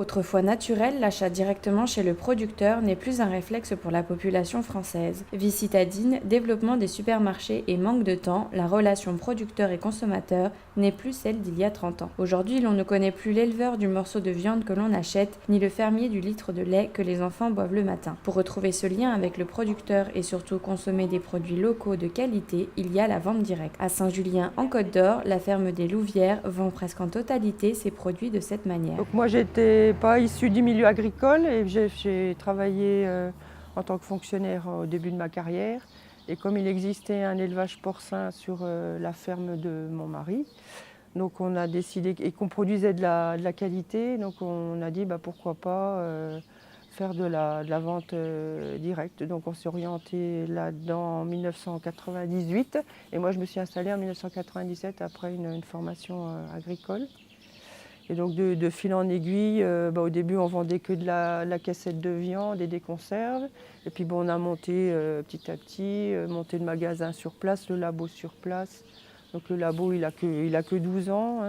Autrefois naturel, l'achat directement chez le producteur n'est plus un réflexe pour la population française. Vie citadine, développement des supermarchés et manque de temps, la relation producteur et consommateur n'est plus celle d'il y a 30 ans. Aujourd'hui, l'on ne connaît plus l'éleveur du morceau de viande que l'on achète, ni le fermier du litre de lait que les enfants boivent le matin. Pour retrouver ce lien avec le producteur et surtout consommer des produits locaux de qualité, il y a la vente directe. À Saint-Julien, en Côte d'Or, la ferme des Louvières vend presque en totalité ses produits de cette manière. Donc moi, j'étais pas issue du milieu agricole et j'ai travaillé en tant que fonctionnaire au début de ma carrière. Et comme il existait un élevage porcin sur la ferme de mon mari, donc on a décidé, et qu'on produisait de la qualité, donc on a dit pourquoi pas faire de la vente directe. Donc on s'est orienté là-dedans en 1998 et moi je me suis installée en 1997 après une formation agricole. Et donc de fil en aiguille, au début on vendait que de la cassette de viande et des conserves. Et puis on a monté petit à petit, monté le magasin sur place, le labo sur place. Donc le labo il a que 12 ans.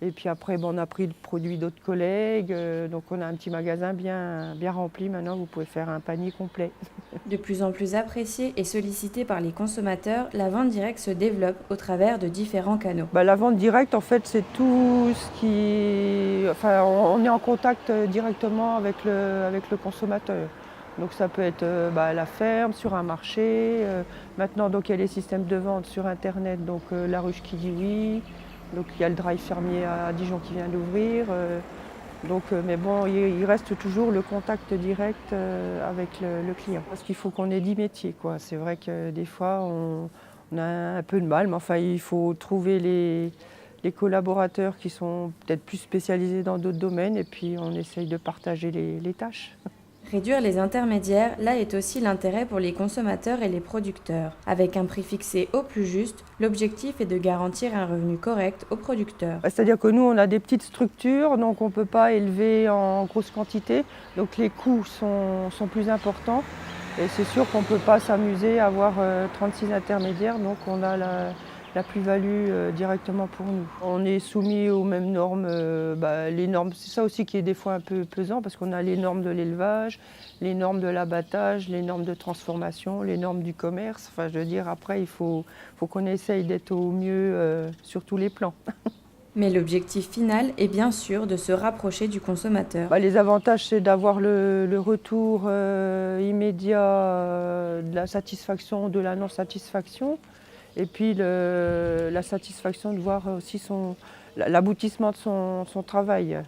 Et puis après on a pris le produit d'autres collègues. Donc on a un petit magasin bien rempli maintenant, vous pouvez faire un panier complet. De plus en plus appréciée et sollicitée par les consommateurs, la vente directe se développe au travers de différents canaux. La vente directe, en fait, c'est tout ce qui... Enfin, on est en contact directement avec le consommateur. Donc ça peut être à la ferme, sur un marché. Maintenant, donc, il y a les systèmes de vente sur Internet, donc La Ruche qui dit oui. Donc il y a le drive fermier à Dijon qui vient d'ouvrir. Mais bon, il reste toujours le contact direct avec le client. Parce qu'il faut qu'on ait 10 métiers, quoi. C'est vrai que des fois, on a un peu de mal, mais enfin, il faut trouver les collaborateurs qui sont peut-être plus spécialisés dans d'autres domaines et puis on essaye de partager les tâches. Réduire les intermédiaires, là est aussi l'intérêt pour les consommateurs et les producteurs. Avec un prix fixé au plus juste, l'objectif est de garantir un revenu correct aux producteurs. C'est-à-dire que nous, on a des petites structures, donc on ne peut pas élever en grosse quantité, donc les coûts sont plus importants. Et c'est sûr qu'on ne peut pas s'amuser à avoir 36 intermédiaires, donc on a la plus-value directement pour nous. On est soumis aux mêmes normes, les normes, c'est ça aussi qui est des fois un peu pesant, parce qu'on a les normes de l'élevage, les normes de l'abattage, les normes de transformation, les normes du commerce. Enfin, je veux dire, après, il faut qu'on essaye d'être au mieux sur tous les plans. Mais l'objectif final est bien sûr de se rapprocher du consommateur. Les avantages, c'est d'avoir le retour immédiat de la satisfaction, de la non-satisfaction, et puis la satisfaction de voir aussi l'aboutissement de son travail.